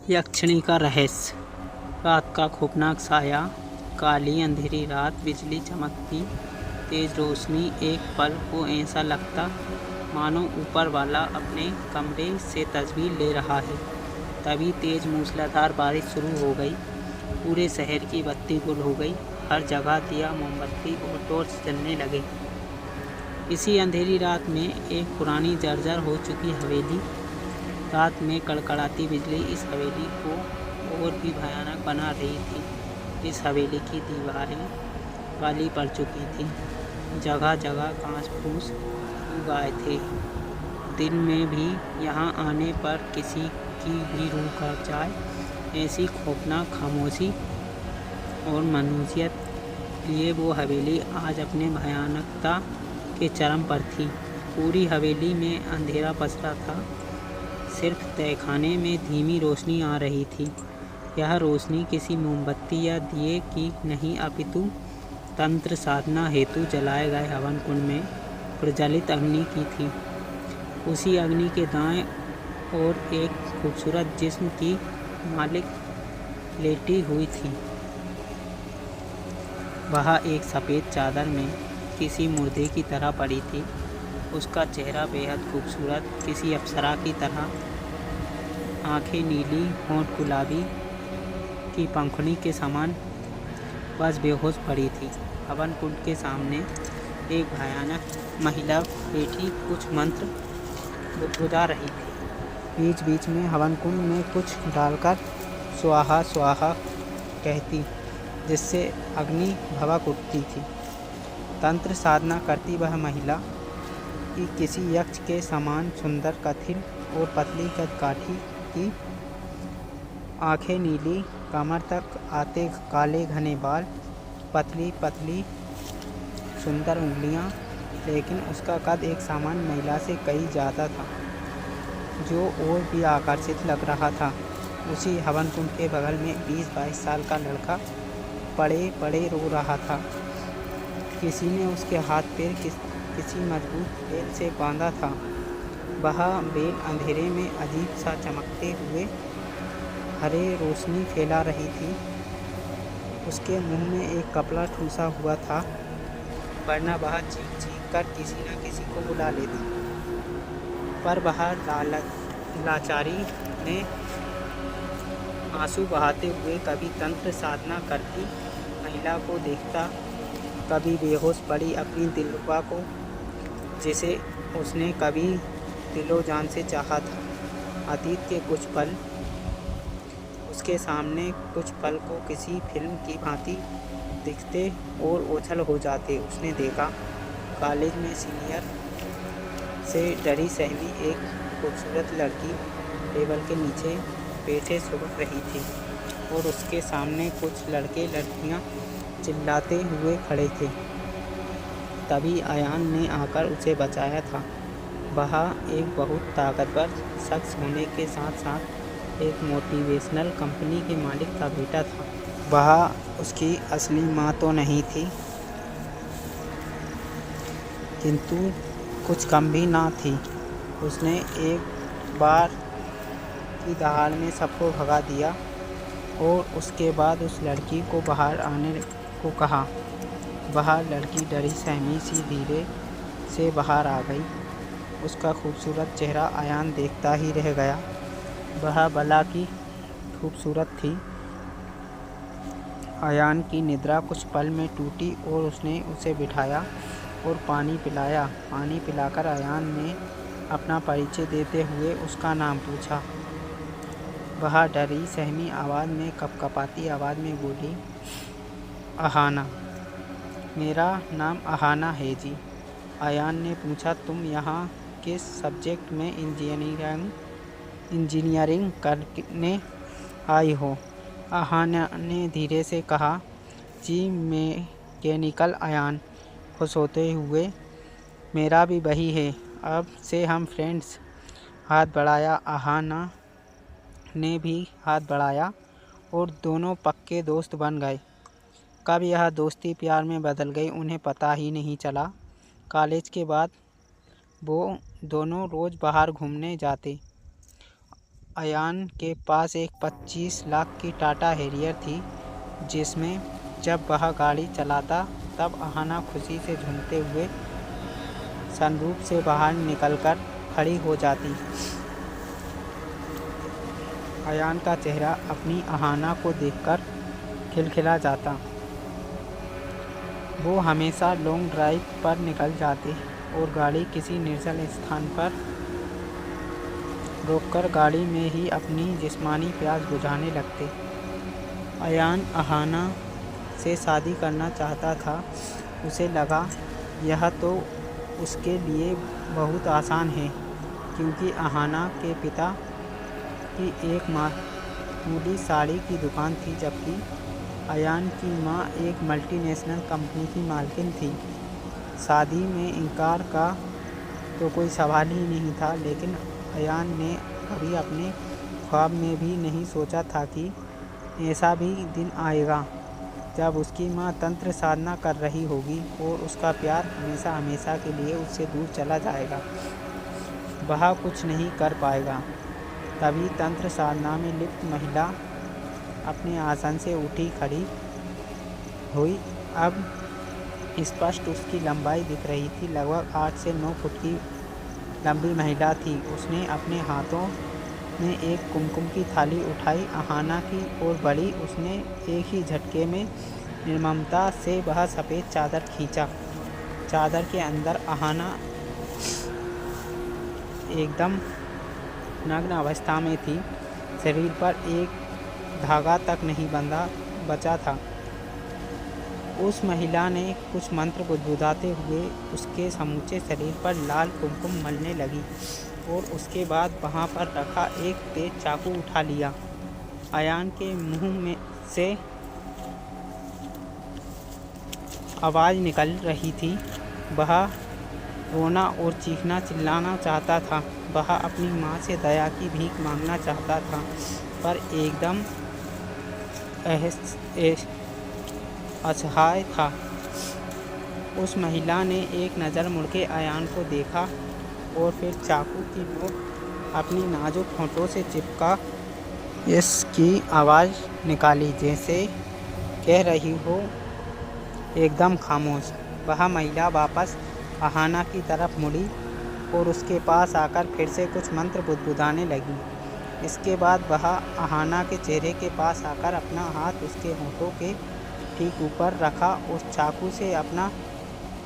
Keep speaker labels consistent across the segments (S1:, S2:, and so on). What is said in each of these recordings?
S1: यक्षिणी का रहस्य। रात का खौफनाक साया, काली अंधेरी रात, बिजली चमकती, तेज रोशनी। एक पल को ऐसा लगता मानो ऊपर वाला अपने कमरे से तस्वीर ले रहा है। तभी तेज मूसलाधार बारिश शुरू हो गई। पूरे शहर की बत्ती गुल हो गई। हर जगह दिया, मोमबत्ती और टॉर्च जलने लगे। इसी अंधेरी रात में एक पुरानी जर्जर हो चुकी हवेली, रात में कड़कड़ाती बिजली इस हवेली को और भी भयानक बना रही थी। इस हवेली की दीवारें काली पड़ चुकी थीं, जगह जगह कांच फूस उग आए थे। दिन में भी यहाँ आने पर किसी की भी रूह कांप जाए, ऐसी खौफनाक खामोशी और मनुष्यत लिए वो हवेली आज अपने भयानकता के चरम पर थी। पूरी हवेली में अंधेरा पसरा था, सिर्फ तहखाने में धीमी रोशनी आ रही थी। यह रोशनी किसी मोमबत्ती या दिए की नहीं, अपितु तंत्र साधना हेतु जलाए गए हवन कुंड में प्रज्वलित अग्नि की थी। उसी अग्नि के दाएं ओर एक खूबसूरत जिस्म की मालिक लेटी हुई थी। वह एक सफ़ेद चादर में किसी मुर्दे की तरह पड़ी थी। उसका चेहरा बेहद खूबसूरत, किसी अप्सरा की तरह। आंखें नीली, होंठ गुलाबी की पंखुड़ी के समान, बस बेहोश पड़ी थी। हवन कुंड के सामने एक भयानक महिला बैठी कुछ मंत्र गुदगुदा रही थी। बीच बीच में हवन कुंड में कुछ डालकर स्वाहा स्वाहा कहती, जिससे अग्नि भभक उठती थी। तंत्र साधना करती वह महिला कि किसी यक्ष के समान सुंदर, कथिल और पतली कदकाठी की। आंखें नीली, कमर तक आते काले घने बाल, पतली पतली सुंदर उंगलियां, लेकिन उसका कद एक सामान्य महिला से कहीं ज़्यादा था, जो और भी आकर्षित लग रहा था। उसी हवन कुंड के बगल में 20-22 साल का लड़का पड़े पड़े रो रहा था। किसी ने उसके हाथ पैर किसी मजबूत बेल से बांधा था। वह बेल अंधेरे में अजीब सा चमकते हुए हरे रोशनी फैला रही थी। उसके मुंह में एक कपड़ा ठूसा हुआ था, वरना वह चीख चीख कर किसी न किसी को बुला लेता। पर वह लाचारी ने आंसू बहाते हुए कभी तंत्र साधना करती महिला को देखता, कभी बेहोश पड़ी अपनी दिलरुबा को, जिसे उसने कभी दिलो जान से चाहा था। अतीत के कुछ पल उसके सामने कुछ पल को किसी फिल्म की भांति दिखते और ओझल हो जाते। उसने देखा, कॉलेज में सीनियर से डरी सहमी एक खूबसूरत लड़की टेबल के नीचे बैठे सुबह रही थी और उसके सामने कुछ लड़के लड़कियां चिल्लाते हुए खड़े थे। तभी अयान ने आकर उसे बचाया था। वह एक बहुत ताकतवर शख्स होने के साथ साथ एक मोटिवेशनल कंपनी के मालिक का बेटा था। वह उसकी असली माँ तो नहीं थी, किंतु कुछ कम भी ना थी। उसने एक बार की दहाड़ में सबको भगा दिया और उसके बाद उस लड़की को बाहर आने को कहा। वह लड़की डरी सहमी सी धीरे से बाहर आ गई। उसका खूबसूरत चेहरा अयान देखता ही रह गया। वह भला की खूबसूरत थी। अयान की निद्रा कुछ पल में टूटी और उसने उसे बिठाया और पानी पिलाया। पानी पिलाकर अयान ने अपना परिचय देते हुए उसका नाम पूछा। वह डरी सहमी आवाज़ में, कपकपाती आवाज़ में बोली, अहाना। मेरा नाम अहाना है जी। अयान ने पूछा, तुम यहाँ किस सब्जेक्ट में इंजीनियरिंग करने आई हो? अहाना ने धीरे से कहा, जी मैकेनिकल। अयान खुश होते हुए, मेरा भी वही है, अब से हम फ्रेंड्स। हाथ बढ़ाया। अहाना ने भी हाथ बढ़ाया और दोनों पक्के दोस्त बन गए। कब यह दोस्ती प्यार में बदल गई उन्हें पता ही नहीं चला। कॉलेज के बाद वो दोनों रोज़ बाहर घूमने जाते अयान के पास एक 25 लाख की टाटा हैरियर थी, जिसमें जब वह गाड़ी चलाता तब अहाना खुशी से झूमते हुए सनरूफ से बाहर निकलकर खड़ी हो जाती। अयान का चेहरा अपनी अहाना को देखकर खिलखिला जाता। वो हमेशा लॉन्ग ड्राइव पर निकल जाते और गाड़ी किसी निर्जल स्थान पर रोककर गाड़ी में ही अपनी जिस्मानी प्यास बुझाने लगते। अयान अहाना से शादी करना चाहता था। उसे लगा यह तो उसके लिए बहुत आसान है, क्योंकि अहाना के पिता की एक मामूली साड़ी की दुकान थी, जबकि अयान की माँ एक मल्टीनेशनल कंपनी की मालकिन थी। शादी में इनकार का तो कोई सवाल ही नहीं था, लेकिन अयान ने कभी अपने ख्वाब में भी नहीं सोचा था कि ऐसा भी दिन आएगा जब उसकी माँ तंत्र साधना कर रही होगी और उसका प्यार हमेशा हमेशा के लिए उससे दूर चला जाएगा। वह कुछ नहीं कर पाएगा। तभी तंत्र साधना में लिप्त महिला अपने आसन से उठी खड़ी हुई। अब स्पष्ट उसकी लंबाई दिख रही थी। लगभग 8 से 9 फुट की लंबी महिला थी। उसने अपने हाथों में एक कुमकुम की थाली उठाई, अहाना की ओर बढ़ी। उसने एक ही झटके में निर्ममता से वह सफ़ेद चादर खींचा। चादर के अंदर अहाना एकदम नग्न अवस्था में थी। शरीर पर एक धागा तक नहीं बचा था। उस महिला ने कुछ मंत्र बुदबुदाते हुए उसके समूचे शरीर पर लाल कुमकुम मलने लगी और उसके बाद वहां पर रखा एक तेज चाकू उठा लिया। अयान के मुंह में से आवाज़ निकल रही थी। वह रोना और चीखना चिल्लाना चाहता था। वह अपनी माँ से दया की भीख मांगना चाहता था, पर एकदम असहाय था। उस महिला ने एक नज़र मुड़के अयान को देखा और फिर चाकू की नोक अपनी नाजुक होंठों से चिपका इसकी आवाज़ निकाली, जैसे कह रही हो एकदम खामोश। वह महिला वापस अहाना की तरफ मुड़ी और उसके पास आकर फिर से कुछ मंत्र बुदबुदाने लगी। इसके बाद वह अहाना के चेहरे के पास आकर अपना हाथ उसके होंठों के ठीक ऊपर रखा। उस चाकू से अपना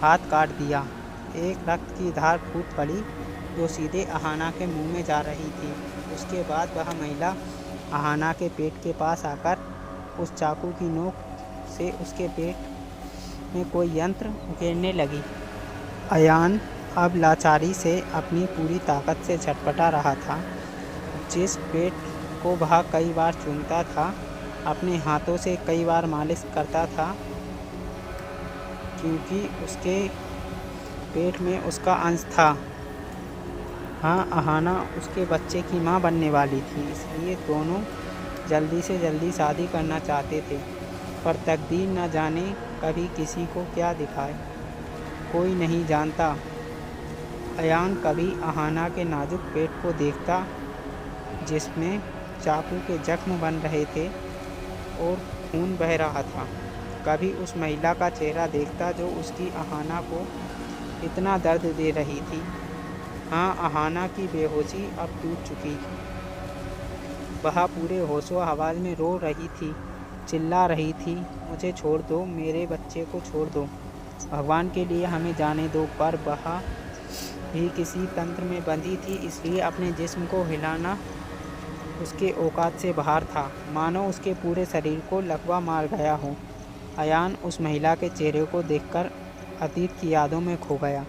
S1: हाथ काट दिया। एक रक्त की धार फूट पड़ी जो सीधे अहाना के मुंह में जा रही थी। उसके बाद वह महिला अहाना के पेट के पास आकर उस चाकू की नोक से उसके पेट में कोई यंत्र उकेरने लगी। अयान अब लाचारी से अपनी पूरी ताकत से झटपटा रहा था। जिस पेट को वह कई बार चूमता था, अपने हाथों से कई बार मालिश करता था, क्योंकि उसके पेट में उसका अंश था। हाँ, अहाना उसके बच्चे की माँ बनने वाली थी, इसलिए दोनों जल्दी से जल्दी शादी करना चाहते थे। पर तकदीर न जाने कभी किसी को क्या दिखाए, कोई नहीं जानता। अयान कभी अहाना के नाजुक पेट को देखता जिसमें चाकू के जख्म बन रहे थे और खून बह रहा था। कभी उस महिला का चेहरा देखता जो उसकी अहाना को इतना दर्द दे रही थी। हाँ, अहाना की बेहोशी अब टूट चुकी। वह पूरे होशो हवास में रो रही थी, चिल्ला रही थी, मुझे छोड़ दो, मेरे बच्चे को छोड़ दो, भगवान के लिए हमें जाने दो। पर वह भी किसी तंत्र में बंधी थी, इसलिए अपने जिस्म को हिलाना उसके औकात से बाहर था, मानो उसके पूरे शरीर को लकवा मार गया हो। अयान उस महिला के चेहरे को देखकर अतीत की यादों में खो गया।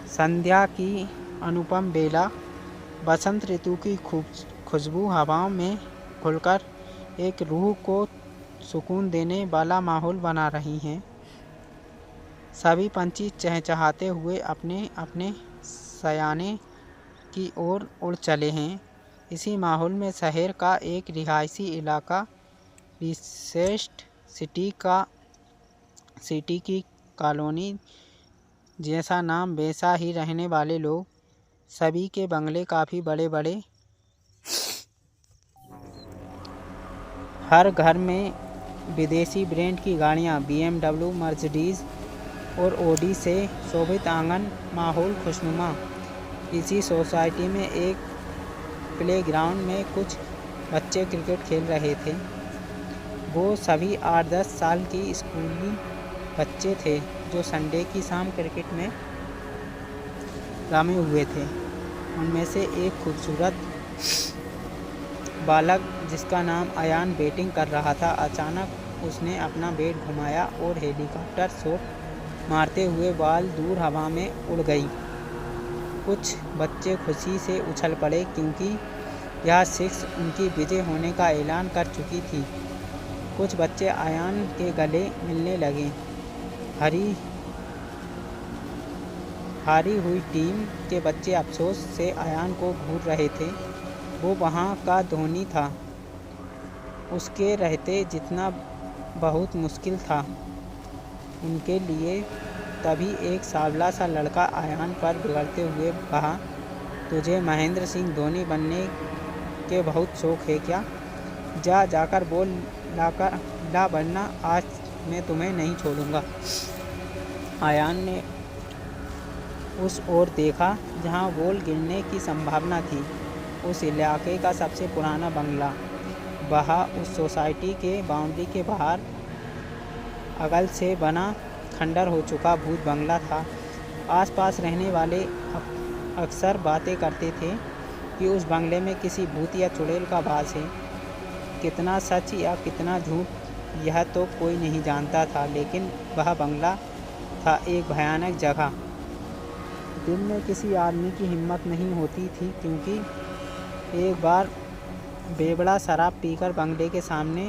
S1: संध्या की अनुपम बेला, बसंत ऋतु की खुशबू हवाओं में घुलकर एक रूह को सुकून देने वाला माहौल बना रही हैं। सभी पंछी चहचहाते हुए अपने अपने सयाने की ओर उड़ चले हैं। इसी माहौल में शहर का एक रिहायशी इलाका, रिसेस्ट सिटी की कॉलोनी, जैसा नाम वैसा ही रहने वाले लोग। सभी के बंगले काफ़ी बड़े बड़े हर घर में विदेशी ब्रांड की गाड़ियाँ, BMW, मर्सिडीज और ऑडी से शोभित आंगन, माहौल खुशनुमा। इसी सोसाइटी में एक प्लेग्राउंड में कुछ बच्चे क्रिकेट खेल रहे थे। वो सभी 8-10 साल की स्कूली बच्चे थे जो संडे की शाम क्रिकेट में रमे हुए थे। उनमें से एक खूबसूरत बालक जिसका नाम अयान बैटिंग कर रहा था। अचानक उसने अपना बैट घुमाया और हेलीकॉप्टर शॉट मारते हुए बॉल दूर हवा में उड़ गई। कुछ बच्चे खुशी से उछल पड़े क्योंकि यह सिक्स उनकी विजय होने का ऐलान कर चुकी थी। कुछ बच्चे अयान के गले मिलने लगे। हारी हुई टीम के बच्चे अफसोस से अयान को घूर रहे थे। वो वहाँ का धोनी था, उसके रहते जितना बहुत मुश्किल था उनके लिए। तभी एक सांवला सा लड़का अयान पर बिगड़ते हुए कहा, तुझे महेंद्र सिंह धोनी बनने के बहुत शौक है क्या? जाकर बॉल ला वरना आज मैं तुम्हें नहीं छोड़ूंगा। अयान ने उस ओर देखा जहां बॉल गिरने की संभावना थी। उस इलाके का सबसे पुराना बंगला वहाँ उस सोसाइटी के बाउंड्री के बाहर अगल से बना खंडर हो चुका भूत बंगला था। आसपास रहने वाले अक्सर बातें करते थे कि उस बंगले में किसी भूत या चुड़ैल का वास है। कितना सच या कितना झूठ यह तो कोई नहीं जानता था, लेकिन वह बंगला था एक भयानक जगह। दिन में किसी आदमी की हिम्मत नहीं होती थी क्योंकि एक बार बेवड़ा शराब पीकर बंगले के सामने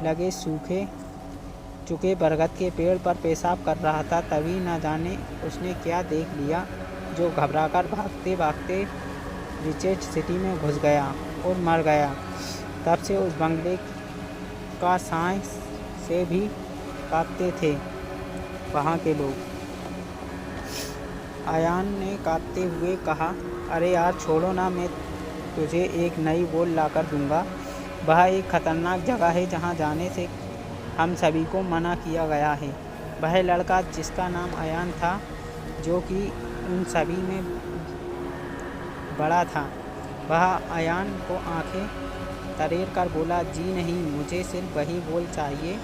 S1: लगे सूखे चुके बरगद के पेड़ पर पेशाब कर रहा था। तभी न जाने उसने क्या देख लिया जो घबराकर भागते भागते रिचेट सिटी में घुस गया और मर गया। तब से उस बंगले का सांस से भी कांपते थे वहाँ के लोग। अयान ने कांपते हुए कहा, अरे यार छोड़ो ना, मैं तुझे एक नई बॉल लाकर दूंगा। वह एक खतरनाक जगह है जहाँ जाने से हम सभी को मना किया गया है। वह लड़का जिसका नाम अयान था, जो कि उन सभी में बड़ा था, वह अयान को आंखें तरेर कर बोला, जी नहीं, मुझे सिर्फ वही बॉल चाहिए।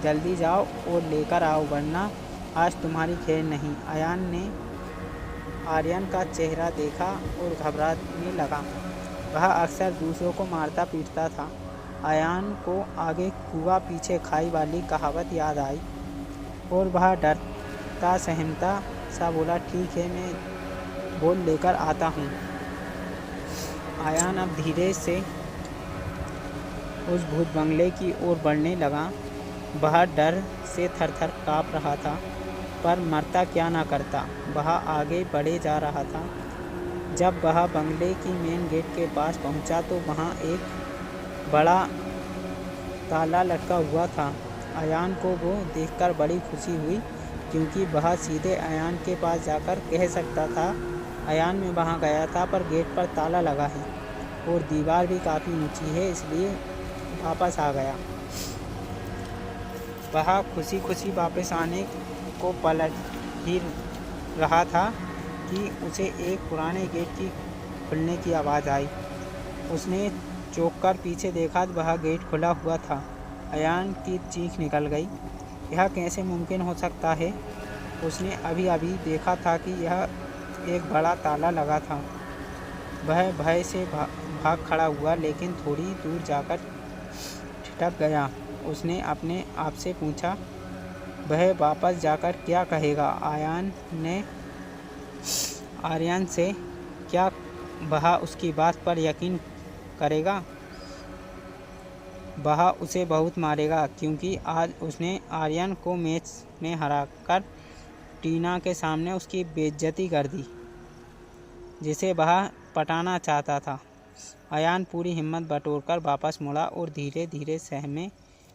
S1: जल्दी जाओ और लेकर आओ वरना आज तुम्हारी खैर नहीं। अयान ने आर्यन का चेहरा देखा और घबराने लगा। वह अक्सर दूसरों को मारता पीटता था। अयान को आगे कुआ पीछे खाई वाली कहावत याद आई और वह डरता सहमता सा बोला, ठीक है, मैं बॉल लेकर आता हूँ। अयान अब धीरे से उस भूत बंगले की ओर बढ़ने लगा। वह डर से थर-थर काँप रहा था, पर मरता क्या ना करता। वह आगे बढ़े जा रहा था। जब वह बंगले की मेन गेट के पास पहुंचा तो वहां एक बड़ा ताला लटका हुआ था। अयान को वो देखकर बड़ी खुशी हुई क्योंकि वह सीधे अयान के पास जाकर कह सकता था, अयान में वहां गया था पर गेट पर ताला लगा है और दीवार भी काफ़ी ऊंची है, इसलिए वापस आ गया। वह खुशी खुशी वापस आने को पलट ही रहा था कि उसे एक पुराने गेट की खुलने की आवाज़ आई। उसने चौंक कर पीछे देखा तो वह गेट खुला हुआ था। अयान की चीख निकल गई, यह कैसे मुमकिन हो सकता है? उसने अभी अभी देखा था कि यह एक बड़ा ताला लगा था। वह भय से भाग खड़ा हुआ, लेकिन थोड़ी दूर जाकर ठिठक गया। उसने अपने आप से पूछा, वह वापस जाकर क्या कहेगा? आर्यन से क्या वह उसकी बात पर यकीन करेगा? वह उसे बहुत मारेगा क्योंकि आज उसने आर्यन को मैच में हराकर टीना के सामने उसकी बेइज्जती कर दी, जिसे वह पटाना चाहता था। अयान पूरी हिम्मत बटोरकर वापस मुड़ा और धीरे धीरे सहमे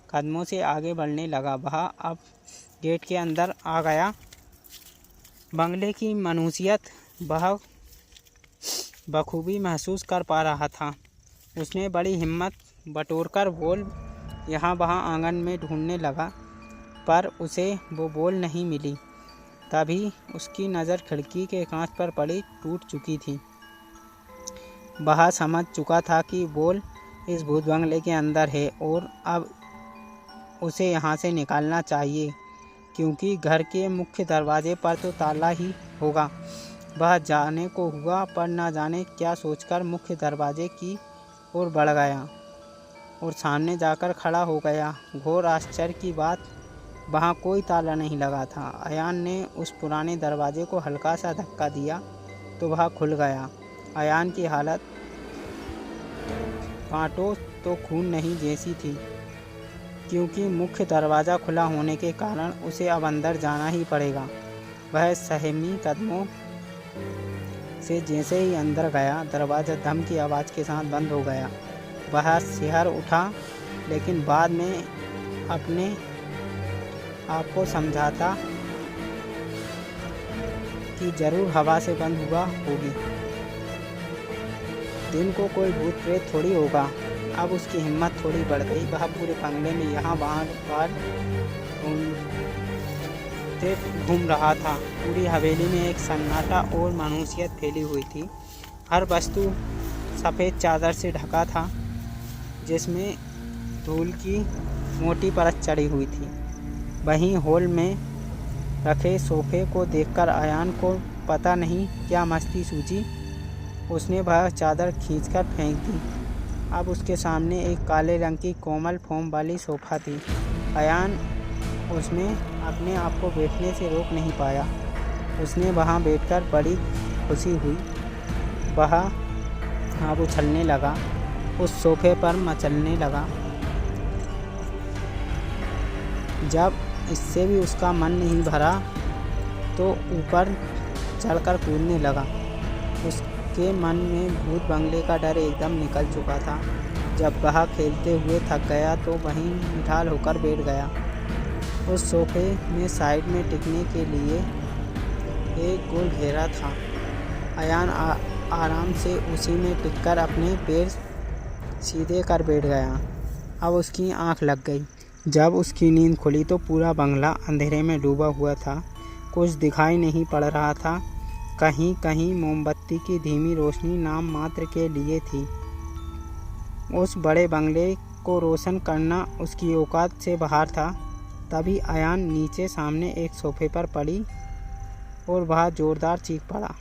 S1: कदमों से आगे बढ़ने लगा। वह अब गेट के अंदर आ गया। बंगले की मनुष्यत वह बखूबी महसूस कर पा रहा था। उसने बड़ी हिम्मत बटोरकर बॉल यहाँ वहाँ आंगन में ढूंढने लगा, पर उसे वो बॉल नहीं मिली। तभी उसकी नज़र खिड़की के कांच पर पड़ी टूट चुकी थी। वह समझ चुका था कि बॉल इस भूत बंगले के अंदर है और अब उसे यहाँ से निकालना चाहिए, क्योंकि घर के मुख्य दरवाजे पर तो ताला ही होगा। वह जाने को हुआ, पर न जाने क्या सोचकर मुख्य दरवाजे की ओर बढ़ गया और सामने जाकर खड़ा हो गया। घोर आश्चर्य की बात, वहाँ कोई ताला नहीं लगा था। अयान ने उस पुराने दरवाजे को हल्का सा धक्का दिया तो वह खुल गया। अयान की हालत कांटों तो खून नहीं जैसी थी, क्योंकि मुख्य दरवाज़ा खुला होने के कारण उसे अब अंदर जाना ही पड़ेगा। वह सहमी कदमों से जैसे ही अंदर गया, दरवाज़ा धम की आवाज़ के साथ बंद हो गया। वह सिहर उठा, लेकिन बाद में अपने आप को समझाता कि जरूर हवा से बंद हुआ होगी। दिन को कोई भूत प्रेत थोड़ी होगा। अब उसकी हिम्मत थोड़ी बढ़ गई। वह पूरे बंगले में यहाँ वहाँ बार घूम रहा था। पूरी हवेली में एक सन्नाटा और मायूसियत फैली हुई थी। हर वस्तु सफ़ेद चादर से ढका था, जिसमें धूल की मोटी परत चढ़ी हुई थी। वहीं हॉल में रखे सोफे को देखकर अयान को पता नहीं क्या मस्ती सूझी। उसने वह चादर खींचकर फेंक दी। अब उसके सामने एक काले रंग की कोमल फोम वाली सोफ़ा थी। अयान उसमें अपने आप को बैठने से रोक नहीं पाया। उसने वहाँ बैठकर बड़ी खुशी हुई। वह अब उछलने लगा, उस सोफ़े पर मचलने लगा। जब इससे भी उसका मन नहीं भरा तो ऊपर चढ़कर कूदने लगा। उसके मन में भूत बंगले का डर एकदम निकल चुका था। जब वह खेलते हुए थक गया तो वहीं निठाल होकर बैठ गया। उस सोफे में साइड में टिकने के लिए एक गोल घेरा था। अयान आराम से उसी में टिककर अपने पैर सीधे कर बैठ गया। अब उसकी आंख लग गई। जब उसकी नींद खुली तो पूरा बंगला अंधेरे में डूबा हुआ था। कुछ दिखाई नहीं पड़ रहा था। कहीं कहीं मोमबत्ती की धीमी रोशनी नाम मात्र के लिए थी। उस बड़े बंगले को रोशन करना उसकी औकात से बाहर था। तभी अयान नीचे सामने एक सोफे पर पड़ी और वह जोरदार चीख पड़ा।